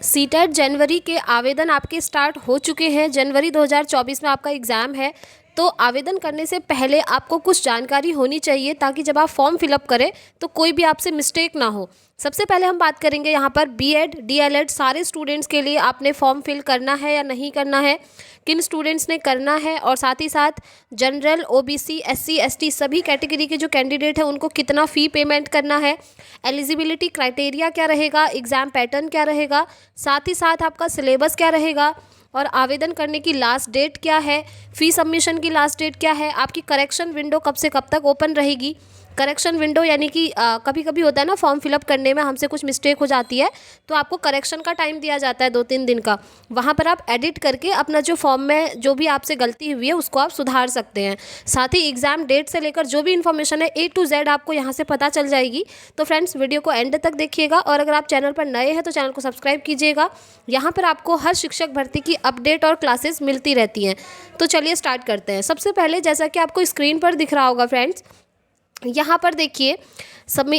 CTET जनवरी के आवेदन आपके स्टार्ट हो चुके हैं। जनवरी 2024 में आपका एग्ज़ाम है। तो आवेदन करने से पहले आपको कुछ जानकारी होनी चाहिए ताकि जब आप फॉर्म फिलअप करें तो कोई भी आपसे मिस्टेक ना हो। सबसे पहले हम बात करेंगे यहाँ पर बीएड डीएलएड सारे स्टूडेंट्स के लिए आपने फॉर्म फिल करना है या नहीं करना है, किन स्टूडेंट्स ने करना है, और साथ ही साथ जनरल ओबीसी एससी एसटी सभी कैटेगरी के जो कैंडिडेट हैं उनको कितना फ़ी पेमेंट करना है, एलिजिबिलिटी क्राइटेरिया क्या रहेगा, एग्ज़ाम पैटर्न क्या रहेगा, साथ ही साथ आपका सिलेबस क्या रहेगा, और आवेदन करने की लास्ट डेट क्या है, फ़ी सबमिशन की लास्ट डेट क्या है, आपकी करेक्शन विंडो कब से कब तक ओपन रहेगी। करेक्शन विंडो यानी कि कभी कभी होता है ना फॉर्म फिलअप करने में हमसे कुछ मिस्टेक हो जाती है तो आपको करेक्शन का टाइम दिया जाता है 2-3 दिन का। वहाँ पर आप एडिट करके अपना जो फॉर्म में जो भी आपसे गलती हुई है उसको आप सुधार सकते हैं। साथ ही एग्ज़ाम डेट से लेकर जो भी इन्फॉर्मेशन है A to Z आपको यहाँ से पता चल जाएगी। तो फ्रेंड्स वीडियो को एंड तक देखिएगा, और अगर आप चैनल पर नए हैं तो चैनल को सब्सक्राइब कीजिएगा। यहाँ पर आपको हर शिक्षक भर्ती की अपडेट और क्लासेस मिलती रहती हैं। तो चलिए स्टार्ट करते हैं। सबसे पहले जैसा कि आपको स्क्रीन पर दिख रहा होगा फ्रेंड्स, यहाँ पर देखिए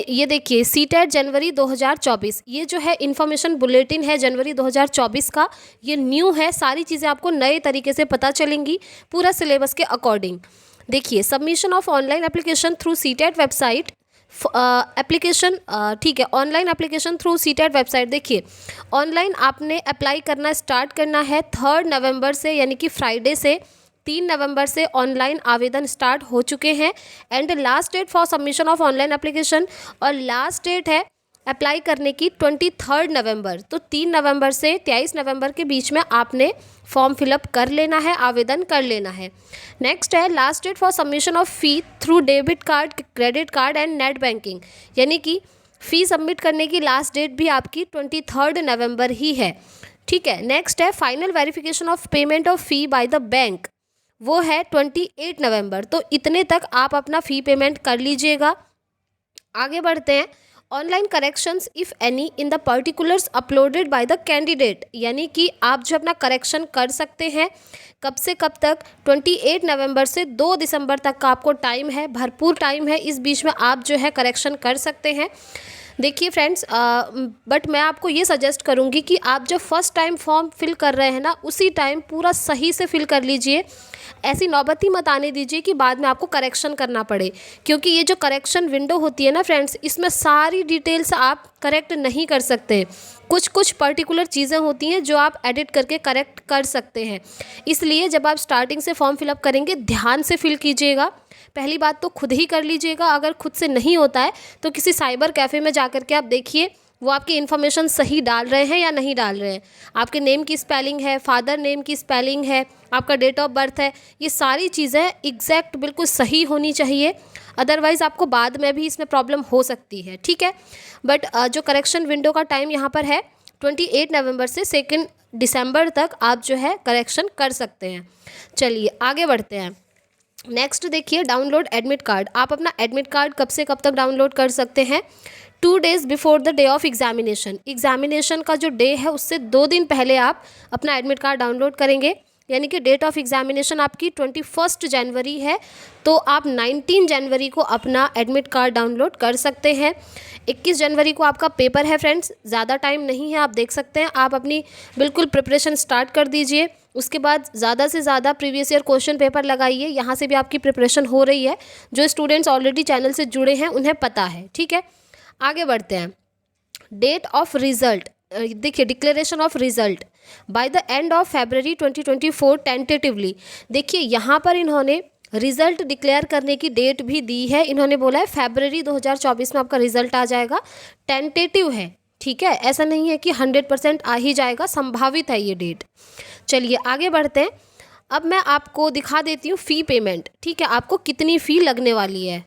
ये देखिए सीटेट जनवरी 2024, ये जो है इन्फॉर्मेशन बुलेटिन है जनवरी 2024 का। ये न्यू है, सारी चीज़ें आपको नए तरीके से पता चलेंगी पूरा सिलेबस के अकॉर्डिंग। देखिए submission of online application through CTET website application, ठीक है, online application through CTET website. देखिए ऑनलाइन आपने अप्लाई करना स्टार्ट करना है 3 नवंबर से, यानी कि फ्राइडे से 3 नवंबर से ऑनलाइन आवेदन स्टार्ट हो चुके हैं। And last date for submission of online application, और लास्ट डेट है अप्लाई करने की 23 नवंबर। तो 3 नवंबर से 23 नवंबर के बीच में आपने फॉर्म फिलअप कर लेना है, आवेदन कर लेना है। नेक्स्ट है last date for submission of fee through debit card, credit card and net banking, यानी कि फ़ी सबमिट करने की लास्ट डेट भी आपकी 23 नवंबर ही है। ठीक है, नेक्स्ट है final verification of payment of fee by the bank, वो है 28 नवंबर। तो इतने तक आप अपना फ़ी पेमेंट कर लीजिएगा। आगे बढ़ते हैं। Online corrections if any in the particulars uploaded by the candidate, यानी कि आप जो अपना करेक्शन कर सकते हैं कब से कब तक, 28 नवंबर से 2 दिसंबर तक का आपको टाइम है, भरपूर टाइम है। इस बीच में आप जो है करेक्शन कर सकते हैं। देखिए फ्रेंड्स, बट मैं आपको ये सजेस्ट करूँगी कि आप जब फर्स्ट टाइम फॉर्म फिल कर रहे हैं ना, उसी टाइम पूरा सही से फिल कर लीजिए। ऐसी नौबत ही मत आने दीजिए कि बाद में आपको करेक्शन करना पड़े, क्योंकि ये जो करेक्शन विंडो होती है ना फ्रेंड्स, इसमें सारी डिटेल्स आप करेक्ट नहीं कर सकते। कुछ कुछ पर्टिकुलर चीज़ें होती हैं जो आप एडिट करके करेक्ट कर सकते हैं। इसलिए जब आप स्टार्टिंग से फॉर्म फिलअप करेंगे ध्यान से फिल कीजिएगा। पहली बात तो खुद ही कर लीजिएगा, अगर खुद से नहीं होता है तो किसी साइबर कैफ़े में जा कर के आप देखिए वो आपकी इन्फॉर्मेशन सही डाल रहे हैं या नहीं डाल रहे हैं। आपके नेम की स्पेलिंग है, फादर नेम की स्पेलिंग है, आपका डेट ऑफ बर्थ है, ये सारी चीज़ें एग्जैक्ट बिल्कुल सही होनी चाहिए, अदरवाइज़ आपको बाद में भी इसमें प्रॉब्लम हो सकती है। ठीक है, बट जो करेक्शन विंडो का टाइम यहाँ पर है 28 नवंबर से 2 दिसंबर तक आप जो है करेक्शन कर सकते हैं। चलिए आगे बढ़ते हैं। नेक्स्ट देखिए डाउनलोड एडमिट कार्ड। आप अपना एडमिट कार्ड कब से कब तक डाउनलोड कर सकते हैं, 2 days before the day of examination. Examination का जो डे है उससे 2 दिन पहले आप अपना एडमिट कार्ड डाउनलोड करेंगे, यानी कि डेट ऑफ एग्जामिनेशन आपकी 21 जनवरी है, तो आप 19 जनवरी को अपना एडमिट कार्ड डाउनलोड कर सकते हैं। 21 जनवरी को आपका पेपर है फ्रेंड्स, ज़्यादा टाइम नहीं है, आप देख सकते हैं। आप अपनी बिल्कुल प्रिपरेशन स्टार्ट कर दीजिए। उसके बाद ज़्यादा से ज़्यादा प्रीवियस ईयर क्वेश्चन पेपर लगाइए, यहाँ से भी आपकी प्रिपरेशन हो रही है। जो स्टूडेंट्स ऑलरेडी चैनल से जुड़े हैं उन्हें पता है। ठीक है, आगे बढ़ते हैं। डेट ऑफ रिजल्ट, देखिए declaration of result by the end of February 2024 tentatively. देखिए यहाँ पर इन्होंने रिजल्ट डिक्लेयर करने की डेट भी दी है। इन्होंने बोला है फरवरी 2024 में आपका रिजल्ट आ जाएगा, टेंटेटिव है। ठीक है, ऐसा नहीं है कि 100% आ ही जाएगा, संभावित है ये डेट। चलिए आगे बढ़ते हैं। अब मैं आपको दिखा देती हूँ फ़ी पेमेंट। ठीक है, आपको कितनी फ़ी लगने वाली है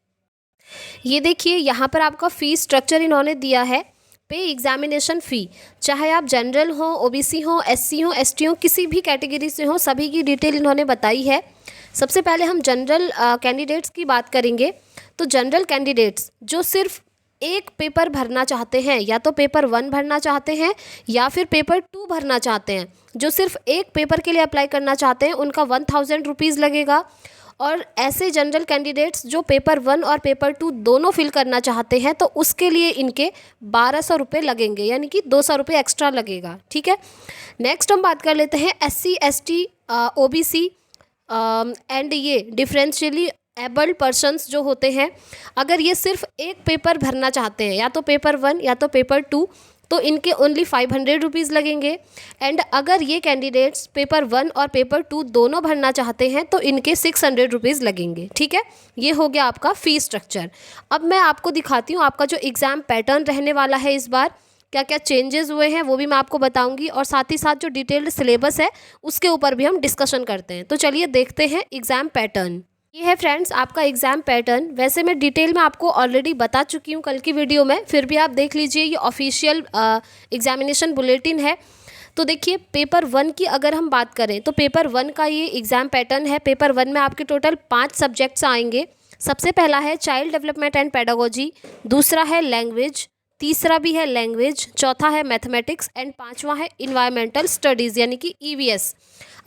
ये देखिए। यहाँ पर आपका फ़ी स्ट्रक्चर इन्होंने दिया है। पे एग्जामिनेशन फ़ी, चाहे आप जनरल हो, ओबीसी हो, एससी हो, एसटी हो, किसी भी कैटेगरी से हो, सभी की डिटेल इन्होंने बताई है। सबसे पहले हम जनरल कैंडिडेट्स की बात करेंगे। तो जनरल कैंडिडेट्स जो सिर्फ एक पेपर भरना चाहते हैं, या तो पेपर 1 भरना चाहते हैं या फिर पेपर 2 भरना चाहते हैं, जो सिर्फ एक पेपर के लिए अप्लाई करना चाहते हैं, उनका 1000 रुपीज़ लगेगा। और ऐसे जनरल कैंडिडेट्स जो पेपर 1 और पेपर 2 दोनों फिल करना चाहते हैं तो उसके लिए इनके 1200 रुपये लगेंगे, यानी कि 200 रुपये एक्स्ट्रा लगेगा। ठीक है, नेक्स्ट हम बात कर लेते हैं SC ST OBC एंड ये डिफरेंशियली एबल्ड पर्सन्स जो होते हैं, अगर ये सिर्फ एक पेपर भरना चाहते हैं, या तो पेपर 1 या तो पेपर 2, तो इनके ओनली 500 रुपीज़ लगेंगे। एंड अगर ये कैंडिडेट्स पेपर 1 और पेपर 2 दोनों भरना चाहते हैं तो इनके 600 रुपीज़ लगेंगे। ठीक है, ये हो गया आपका फ़ीस स्ट्रक्चर। अब मैं आपको दिखाती हूँ आपका जो एग्ज़ाम पैटर्न रहने वाला है इस बार, क्या क्या चेंजेस हुए हैं वो भी मैं आपको बताऊंगी, और साथ ही साथ जो डिटेल्ड सिलेबस है उसके ऊपर भी हम डिस्कशन करते हैं। तो चलिए देखते हैं एग्ज़ाम पैटर्न। ये है फ्रेंड्स आपका एग्ज़ाम पैटर्न। वैसे मैं डिटेल में आपको ऑलरेडी बता चुकी हूँ कल की वीडियो में, फिर भी आप देख लीजिए, ये ऑफिशियल एग्जामिनेशन बुलेटिन है। तो देखिए पेपर 1 की अगर हम बात करें तो पेपर 1 का ये एग्ज़ाम पैटर्न है। पेपर 1 में आपके टोटल 5 सब्जेक्ट्स आएंगे। सबसे पहला है चाइल्ड डेवलपमेंट एंड पेडागोजी, दूसरा है लैंग्वेज, तीसरा भी है लैंग्वेज, चौथा है मैथमेटिक्स एंड पांचवा है इन्वायरमेंटल स्टडीज़ यानी कि EVS।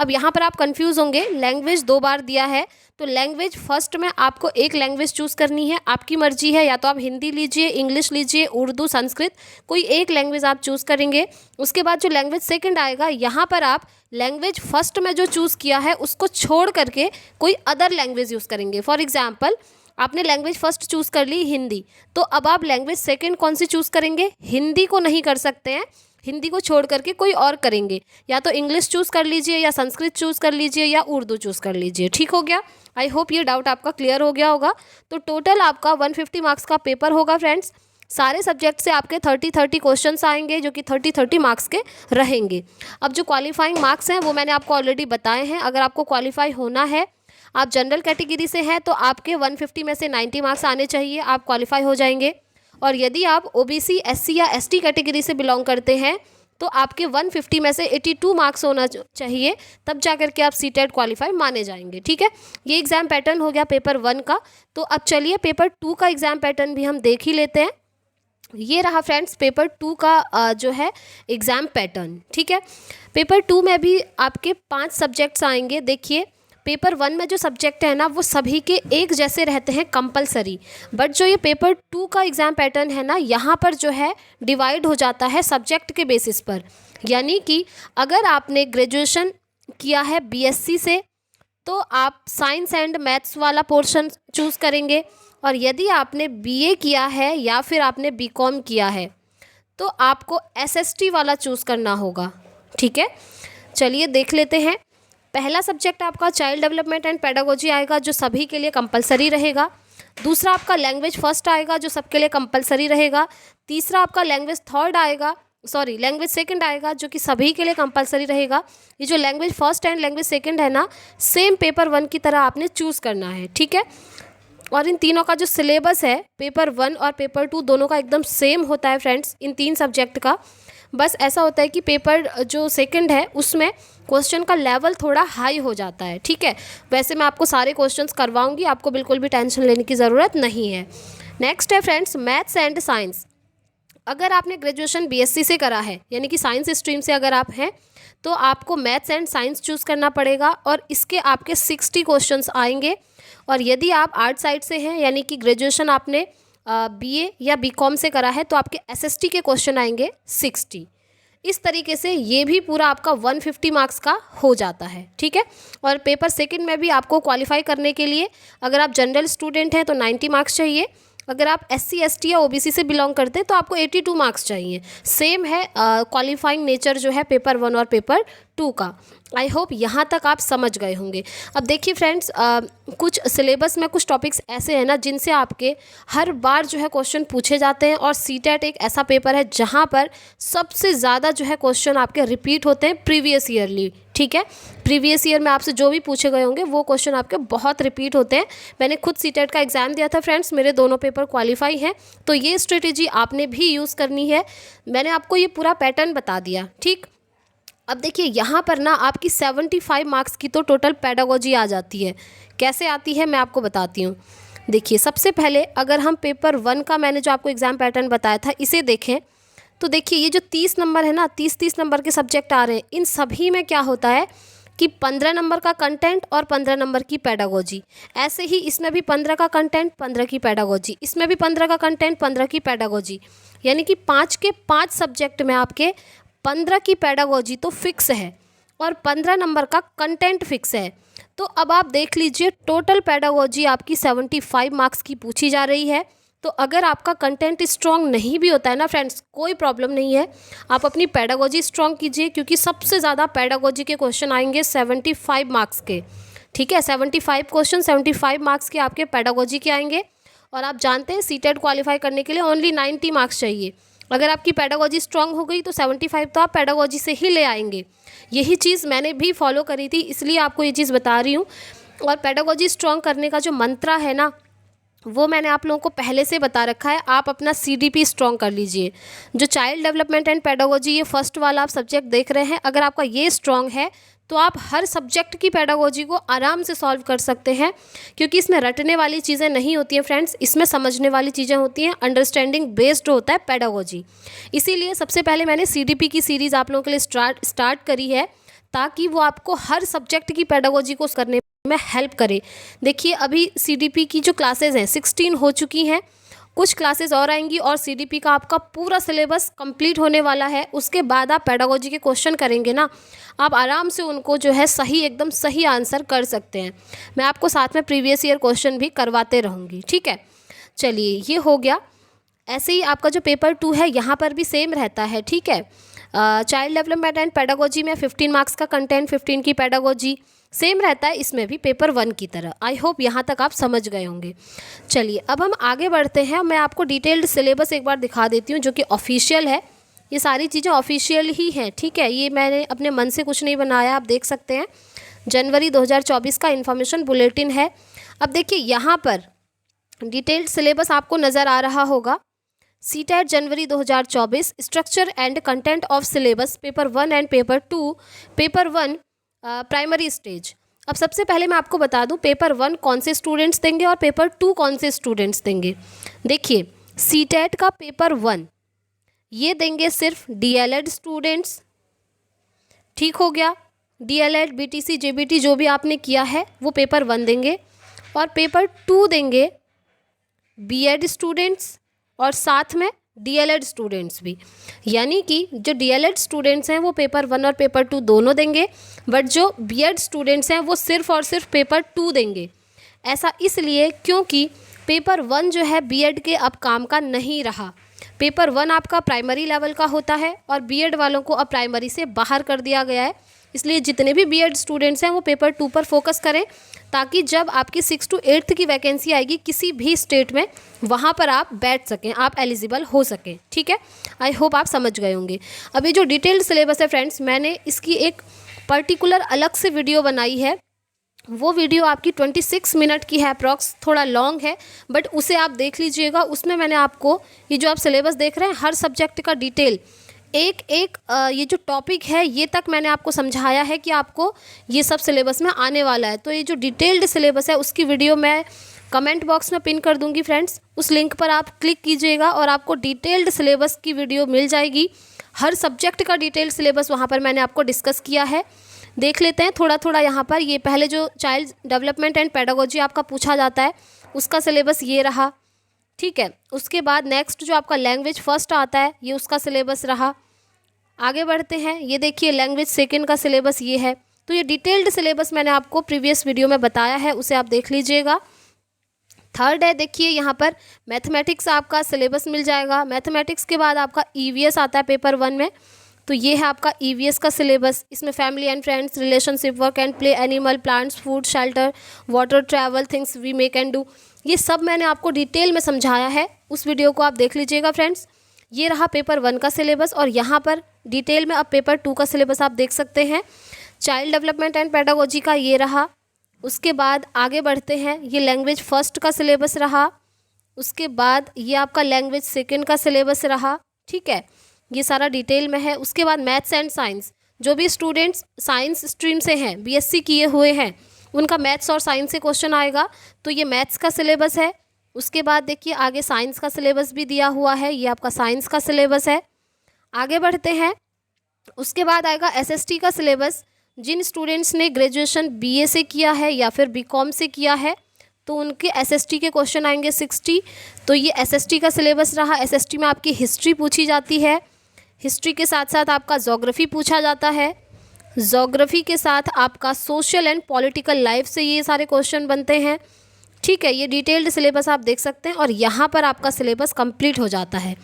अब यहाँ पर आप कंफ्यूज होंगे, लैंग्वेज 2 बार दिया है, तो लैंग्वेज फर्स्ट में आपको एक लैंग्वेज चूज़ करनी है, आपकी मर्जी है, या तो आप हिंदी लीजिए, इंग्लिश लीजिए, उर्दू, संस्कृत, कोई एक लैंग्वेज आप चूज़ करेंगे। उसके बाद जो लैंग्वेज सेकंड आएगा, यहाँ पर आप लैंग्वेज फर्स्ट में जो चूज़ किया है उसको छोड़ करके कोई अदर लैंग्वेज यूज़ करेंगे। फॉर एग्जाम्पल आपने लैंग्वेज फर्स्ट चूज़ कर ली हिंदी, तो अब आप लैंग्वेज सेकंड कौन सी चूज़ करेंगे? हिंदी को नहीं कर सकते हैं, हिंदी को छोड़ करके कोई और करेंगे, या तो इंग्लिश चूज़ कर लीजिए, या संस्कृत चूज़ कर लीजिए, या उर्दू चूज़ कर लीजिए। ठीक हो गया, आई होप ये डाउट आपका क्लियर हो गया होगा। तो टोटल आपका 150 मार्क्स का पेपर होगा फ्रेंड्स। सारे सब्जेक्ट से आपके 30 क्वेश्चंस आएंगे जो कि 30 मार्क्स के रहेंगे। अब जो क्वालिफाइंग मार्क्स हैं वो मैंने आपको ऑलरेडी बताए हैं। अगर आपको क्वालिफाई होना है, आप जनरल कैटेगरी से हैं, तो आपके 150 में से 90 मार्क्स आने चाहिए, आप क्वालिफाई हो जाएंगे। और यदि आप OBC SC या ST कैटेगरी से बिलोंग करते हैं तो आपके 150 में से 82 मार्क्स होना चाहिए, तब जा कर के आप CTET क्वालिफाई माने जाएंगे। ठीक है, ये एग्ज़ाम पैटर्न हो गया पेपर 1 का। तो अब चलिए पेपर 2 का एग्ज़ाम पैटर्न भी हम देख ही लेते हैं। ये रहा फ्रेंड्स पेपर 2 का जो है एग्ज़ाम पैटर्न। ठीक है, पेपर 2 में भी आपके 5 सब्जेक्ट्स आएंगे। देखिए पेपर 1 में जो सब्जेक्ट है ना वो सभी के एक जैसे रहते हैं कंपलसरी, बट जो ये पेपर 2 का एग्ज़ाम पैटर्न है ना, यहाँ पर जो है डिवाइड हो जाता है सब्जेक्ट के बेसिस पर। यानी कि अगर आपने ग्रेजुएशन किया है BSc से तो आप साइंस एंड मैथ्स वाला पोर्शन चूज़ करेंगे, और यदि आपने BA किया है या फिर आपने BCom किया है तो आपको SST वाला चूज़ करना होगा। ठीक है, चलिए देख लेते हैं। पहला सब्जेक्ट आपका चाइल्ड डेवलपमेंट एंड पेडागोजी आएगा जो सभी के लिए कंपलसरी रहेगा। दूसरा आपका लैंग्वेज फर्स्ट आएगा जो सबके लिए कंपलसरी रहेगा। तीसरा आपका लैंग्वेज सेकंड आएगा जो कि सभी के लिए कंपलसरी रहेगा। ये जो language first and language second है ना, सेम पेपर 1 की तरह आपने चूज़ करना है। ठीक है, और इन तीनों का जो सिलेबस है पेपर 1 और पेपर 2 दोनों का एकदम सेम होता है फ्रेंड्स, इन 3 सब्जेक्ट का। बस ऐसा होता है कि पेपर जो सेकंड है उसमें क्वेश्चन का लेवल थोड़ा हाई हो जाता है। ठीक है, वैसे मैं आपको सारे क्वेश्चंस करवाऊंगी, आपको बिल्कुल भी टेंशन लेने की ज़रूरत नहीं है। नेक्स्ट है फ्रेंड्स मैथ्स एंड साइंस। अगर आपने ग्रेजुएशन BSc से करा है, यानी कि साइंस स्ट्रीम से अगर आप हैं, तो आपको मैथ्स एंड साइंस चूज़ करना पड़ेगा, और इसके आपके 60 क्वेश्चंस आएंगे। और यदि आप आर्ट साइड से हैं, यानी कि ग्रेजुएशन आपने BA या BCom से करा है, तो आपके SST के क्वेश्चन आएंगे 60। इस तरीके से ये भी पूरा आपका 150 मार्क्स का हो जाता है। ठीक है, और पेपर सेकंड में भी आपको क्वालिफाई करने के लिए अगर आप जनरल स्टूडेंट हैं तो 90 मार्क्स चाहिए, अगर आप SC ST या OBC से बिलोंग करते हैं तो आपको 82 मार्क्स चाहिए। सेम है क्वालिफाइंग नेचर जो है पेपर 1 और पेपर 2 का। आई होप यहाँ तक आप समझ गए होंगे। अब देखिए फ्रेंड्स, कुछ सिलेबस में कुछ टॉपिक्स ऐसे हैं ना जिनसे आपके हर बार जो है क्वेश्चन पूछे जाते हैं, और CTET एक ऐसा पेपर है जहाँ पर सबसे ज़्यादा जो है क्वेश्चन आपके रिपीट होते हैं प्रीवियस ईयरली। ठीक है, प्रीवियस ईयर में आपसे जो भी पूछे गए होंगे वो क्वेश्चन आपके बहुत रिपीट होते हैं। मैंने खुद CTET का एग्ज़ाम दिया था फ्रेंड्स, मेरे दोनों पेपर क्वालिफाई हैं, तो ये स्ट्रेटेजी आपने भी यूज़ करनी है। मैंने आपको ये पूरा पैटर्न बता दिया। ठीक, अब देखिए यहाँ पर ना आपकी 75 मार्क्स की तो टोटल पेडागोजी आ जाती है। कैसे आती है मैं आपको बताती हूँ। देखिए सबसे पहले अगर हम पेपर 1 का मैंने जो आपको एग्ज़ाम पैटर्न बताया था इसे देखें, तो देखिए ये जो 30 नंबर है ना, 30 नंबर के सब्जेक्ट आ रहे हैं, इन सभी में क्या होता है कि 15 नंबर का कंटेंट और 15 नंबर की पेडागोजी। ऐसे ही इसमें भी 15 का कंटेंट 15 की पेडागोजी, इसमें भी 15 का कंटेंट 15 की पेडागोजी, यानी कि 5 के 5 सब्जेक्ट में आपके 15 की पेडागोजी तो फिक्स है और 15 नंबर का कंटेंट फिक्स है। तो अब आप देख लीजिए टोटल पेडागोजी आपकी 75 मार्क्स की पूछी जा रही है। तो अगर आपका कंटेंट स्ट्रॉन्ग नहीं भी होता है ना फ्रेंड्स, कोई प्रॉब्लम नहीं है, आप अपनी पेडागोजी स्ट्रॉन्ग कीजिए, क्योंकि सबसे ज़्यादा पेडागोजी के क्वेश्चन आएंगे 75 मार्क्स के। ठीक है, 75 क्वेश्चन 75 मार्क्स के आपके पेडागोजी के आएंगे। और आप जानते हैं सीटेट क्वालिफाई करने के लिए ओनली 90 मार्क्स चाहिए। अगर आपकी पेडागोजी स्ट्रॉन्ग हो गई तो 75 तो आप पेडागोजी से ही ले आएंगे। यही चीज़ मैंने भी फॉलो करी थी, इसलिए आपको ये चीज़ बता रही हूँ। और पेडागोजी स्ट्रॉन्ग करने का जो मंत्रा है ना, वो मैंने आप लोगों को पहले से बता रखा है। आप अपना CDP स्ट्रॉन्ग कर लीजिए। जो चाइल्ड डेवलपमेंट एंड पेडागोजी, ये फर्स्ट वाला आप सब्जेक्ट देख रहे हैं, अगर आपका ये स्ट्रॉन्ग है तो आप हर सब्जेक्ट की पेडागोजी को आराम से सॉल्व कर सकते हैं, क्योंकि इसमें रटने वाली चीज़ें नहीं होती हैं फ्रेंड्स, इसमें समझने वाली चीज़ें होती हैं। अंडरस्टैंडिंग बेस्ड होता है पेडागोजी। इसीलिए सबसे पहले मैंने CDP की सीरीज़ आप लोगों के लिए स्टार्ट करी है, ताकि वो आपको हर सब्जेक्ट की पेडागोजी को करने में हेल्प करे। देखिए अभी CDP की जो क्लासेस हैं 16 हो चुकी हैं, कुछ क्लासेस और आएंगी और CDP का आपका पूरा सिलेबस कंप्लीट होने वाला है। उसके बाद आप पेडागोजी के क्वेश्चन करेंगे ना, आप आराम से उनको जो है सही, एकदम सही आंसर कर सकते हैं। मैं आपको साथ में प्रीवियस ईयर क्वेश्चन भी करवाते रहूँगी। ठीक है, चलिए ये हो गया। ऐसे ही आपका जो पेपर 2 है यहाँ पर भी सेम रहता है। ठीक है, चाइल्ड डेवलपमेंट एंड पेडागोजी में 15 मार्क्स का कंटेंट, 15 की पेडागोजी सेम रहता है, इसमें भी पेपर 1 की तरह। आई होप यहाँ तक आप समझ गए होंगे। चलिए अब हम आगे बढ़ते हैं। मैं आपको डिटेल्ड सिलेबस एक बार दिखा देती हूँ, जो कि ऑफिशियल है। ये सारी चीज़ें ऑफिशियल ही हैं। ठीक है, ये मैंने अपने मन से कुछ नहीं बनाया, आप देख सकते हैं। जनवरी 2024 का इन्फॉर्मेशन बुलेटिन है। अब देखिए यहाँ पर डिटेल्ड सिलेबस आपको नज़र आ रहा होगा। CTET January 2024, structure and content of syllabus, paper 1 and paper 2। Paper 1 primary stage. अब सबसे पहले मैं आपको बता दूं पेपर 1 कौन से स्टूडेंट्स देंगे और पेपर 2 कौन से स्टूडेंट्स देंगे। देखिए सीटेट का पेपर 1 ये देंगे सिर्फ DLED स्टूडेंट्स। ठीक हो गया, DLED, BTC, JBT जो भी आपने किया है वो पेपर 1 देंगे, और पेपर 2 देंगे BEd स्टूडेंट्स और साथ में DLED स्टूडेंट्स भी। यानी कि जो DLED स्टूडेंट्स हैं वो पेपर 1 और पेपर 2 दोनों देंगे, बट जो BEd स्टूडेंट्स हैं वो सिर्फ और सिर्फ पेपर 2 देंगे। ऐसा इसलिए क्योंकि पेपर 1 जो है BEd के अब काम का नहीं रहा। पेपर 1 आपका प्राइमरी लेवल का होता है और BEd वालों को अब प्राइमरी से बाहर कर दिया गया है। इसलिए जितने भी BEd स्टूडेंट्स हैं वो पेपर 2 पर फोकस करें, ताकि जब आपकी 6 to 8 की वैकेंसी आएगी किसी भी स्टेट में, वहाँ पर आप बैठ सकें, आप एलिजिबल हो सकें। ठीक है, आई होप आप समझ गए होंगे। अभी जो डिटेल्ड सिलेबस है फ्रेंड्स, मैंने इसकी एक पर्टिकुलर अलग से वीडियो बनाई है। वो वीडियो आपकी 26 मिनट की है अप्रॉक्स, थोड़ा लॉन्ग है, बट उसे आप देख लीजिएगा। उसमें मैंने आपको ये जो आप सिलेबस देख रहे हैं हर सब्जेक्ट का डिटेल एक एक ये जो टॉपिक है ये तक मैंने आपको समझाया है कि आपको ये सब सिलेबस में आने वाला है। तो ये जो डिटेल्ड सिलेबस है उसकी वीडियो मैं कमेंट बॉक्स में पिन कर दूंगी फ्रेंड्स, उस लिंक पर आप क्लिक कीजिएगा और आपको डिटेल्ड सिलेबस की वीडियो मिल जाएगी। हर सब्जेक्ट का डिटेल्ड सिलेबस वहाँ पर मैंने आपको डिस्कस किया है। देख लेते हैं थोड़ा थोड़ा यहाँ पर। ये पहले जो चाइल्ड डेवलपमेंट एंड पेडागोजी आपका पूछा जाता है उसका सिलेबस ये रहा। ठीक है, उसके बाद नेक्स्ट जो आपका लैंग्वेज फर्स्ट आता है ये उसका सिलेबस रहा। आगे बढ़ते हैं, ये देखिए लैंग्वेज सेकंड का सिलेबस ये है। तो ये डिटेल्ड सिलेबस मैंने आपको प्रीवियस वीडियो में बताया है, उसे आप देख लीजिएगा। थर्ड है, देखिए यहाँ पर मैथमेटिक्स आपका सिलेबस मिल जाएगा। मैथमेटिक्स के बाद आपका EVS आता है पेपर 1 में, तो ये है आपका EVS का सिलेबस। इसमें family and friends, relationship, work and play, animal, plants, food, shelter, water, travel, things we make and do, ये सब मैंने आपको डिटेल में समझाया है। उस वीडियो को आप देख लीजिएगा फ्रेंड्स। ये रहा पेपर 1 का सिलेबस, और यहाँ पर डिटेल में अब पेपर 2 का सिलेबस आप देख सकते हैं। चाइल्ड डेवलपमेंट एंड पेडागोजी का ये रहा। उसके बाद आगे बढ़ते हैं, ये लैंग्वेज फर्स्ट का सिलेबस रहा। उसके बाद ये आपका लैंग्वेज सेकंड का सिलेबस रहा। ठीक है, ये सारा डिटेल में है। उसके बाद मैथ्स एंड साइंस, जो भी स्टूडेंट्स साइंस स्ट्रीम से हैं, BSc किए हुए हैं, उनका मैथ्स और साइंस से क्वेश्चन आएगा, तो ये मैथ्स का सिलेबस है। उसके बाद देखिए आगे साइंस का सिलेबस भी दिया हुआ है, ये आपका साइंस का सिलेबस है। आगे बढ़ते हैं, उसके बाद आएगा SST का सिलेबस, जिन स्टूडेंट्स ने ग्रेजुएशन बीए से किया है या फिर बीकॉम से किया है तो उनके एसएसटी के क्वेश्चन आएंगे 60। तो ये एसएसटी का सिलेबस रहा। एसएसटी में आपकी हिस्ट्री पूछी जाती है, हिस्ट्री के साथ साथ आपका ज्योग्राफी पूछा जाता है, ज्योग्राफी के साथ आपका सोशल एंड पॉलिटिकल लाइफ से ये सारे क्वेश्चन बनते हैं। ठीक है, ये डिटेल्ड सिलेबस आप देख सकते हैं और यहाँ पर आपका सिलेबस कंप्लीट हो जाता है।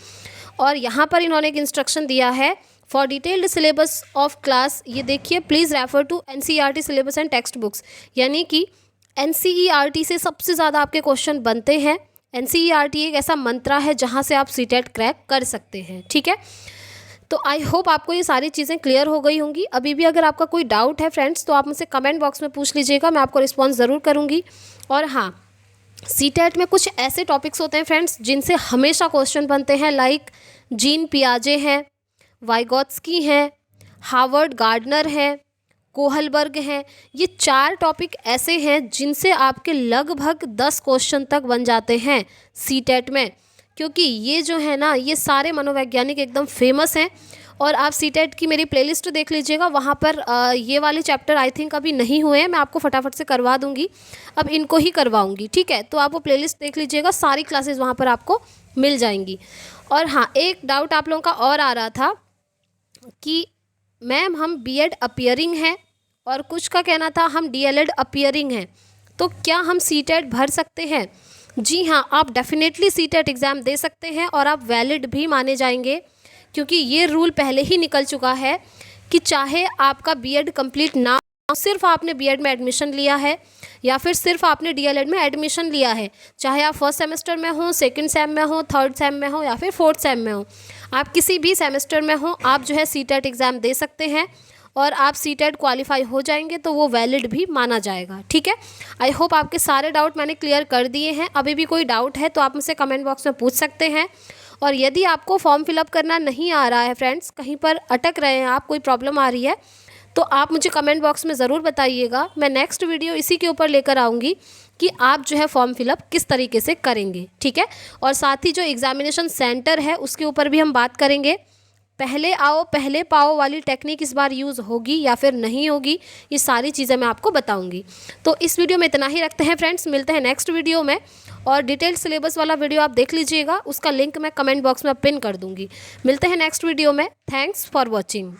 और यहाँ पर इन्होंने एक इंस्ट्रक्शन दिया है for detailed syllabus of class, ये देखिए, please refer to NCERT syllabus and textbooks. यानी कि एनसीईआरटी से सबसे ज़्यादा आपके क्वेश्चन बनते हैं। एनसीईआरटी एक ऐसा मंत्रा है जहाँ से आप सीटेट क्रैक कर सकते हैं। ठीक है, तो आई होप आपको ये सारी चीज़ें क्लियर हो गई होंगी। अभी भी अगर आपका कोई डाउट है फ्रेंड्स तो आप मुझसे कमेंट बॉक्स में पूछ लीजिएगा, मैं आपको रिस्पॉन्स ज़रूर करूँगी। और हाँ, सीटेट में कुछ ऐसे टॉपिक्स होते हैं फ्रेंड्स जिनसे हमेशा क्वेश्चन बनते हैं, लाइक जीन पियाजे हैं, वाइगॉत्स्की हैं, हार्वर्ड गार्डनर हैं, कोहलबर्ग हैं। ये 4 टॉपिक ऐसे हैं जिनसे आपके लगभग 10 क्वेश्चन तक बन जाते हैं सीटेट में, क्योंकि ये जो है ना, ये सारे मनोवैज्ञानिक एकदम फेमस हैं। और आप सीटेट की मेरी प्लेलिस्ट देख लीजिएगा, वहाँ पर ये वाले चैप्टर आई थिंक अभी नहीं हुए हैं, मैं आपको फटाफट से करवा दूँगी, अब इनको ही करवाऊँगी। ठीक है, तो आप वो प्लेलिस्ट देख लीजिएगा, सारी क्लासेस वहाँ पर आपको मिल जाएंगी। और हाँ, एक डाउट आप लोगों का और आ रहा था कि मैम हम बीएड अपीयरिंग हैं और कुछ का कहना था हम डीएलएड अपीयरिंग हैं, तो क्या हम सीटेट भर सकते हैं? जी हाँ, आप डेफिनेटली सीटेट एग्ज़ाम दे सकते हैं और आप वैलिड भी माने जाएंगे, क्योंकि ये रूल पहले ही निकल चुका है कि चाहे आपका बीएड कंप्लीट ना, सिर्फ आपने बीएड में एडमिशन लिया है या फिर सिर्फ आपने डीएलएड में एडमिशन लिया है, चाहे आप फर्स्ट सेमेस्टर में हो, सेकंड सेम में हो, थर्ड सेम में हो या फिर फोर्थ सेम में हो, आप किसी भी सेमेस्टर में हो, आप जो है सीटेट एग्ज़ाम दे सकते हैं और आप सीटेट क्वालिफाई हो जाएंगे तो वो वैलिड भी माना जाएगा। ठीक है, आई होप आपके सारे डाउट मैंने क्लियर कर दिए हैं। अभी भी कोई डाउट है तो आप मुझसे कमेंट बॉक्स में पूछ सकते हैं। और यदि आपको फॉर्म फिलअप करना नहीं आ रहा है फ्रेंड्स, कहीं पर अटक रहे हैं आप, कोई प्रॉब्लम आ रही है, तो आप मुझे कमेंट बॉक्स में ज़रूर बताइएगा। मैं नेक्स्ट वीडियो इसी के ऊपर लेकर आऊँगी कि आप जो है फॉर्म फिलअप किस तरीके से करेंगे। ठीक है, और साथ ही जो एग्ज़ामिनेशन सेंटर है उसके ऊपर भी हम बात करेंगे। पहले आओ पहले पाओ वाली टेक्निक इस बार यूज़ होगी या फिर नहीं होगी, ये सारी चीज़ें मैं आपको बताऊंगी। तो इस वीडियो में इतना ही रखते हैं फ्रेंड्स, मिलते हैं नेक्स्ट वीडियो में। और डिटेल्ड सिलेबस वाला वीडियो आप देख लीजिएगा, उसका लिंक मैं कमेंट बॉक्स में पिन कर दूंगी। मिलते हैं नेक्स्ट वीडियो में। Thanks for watching.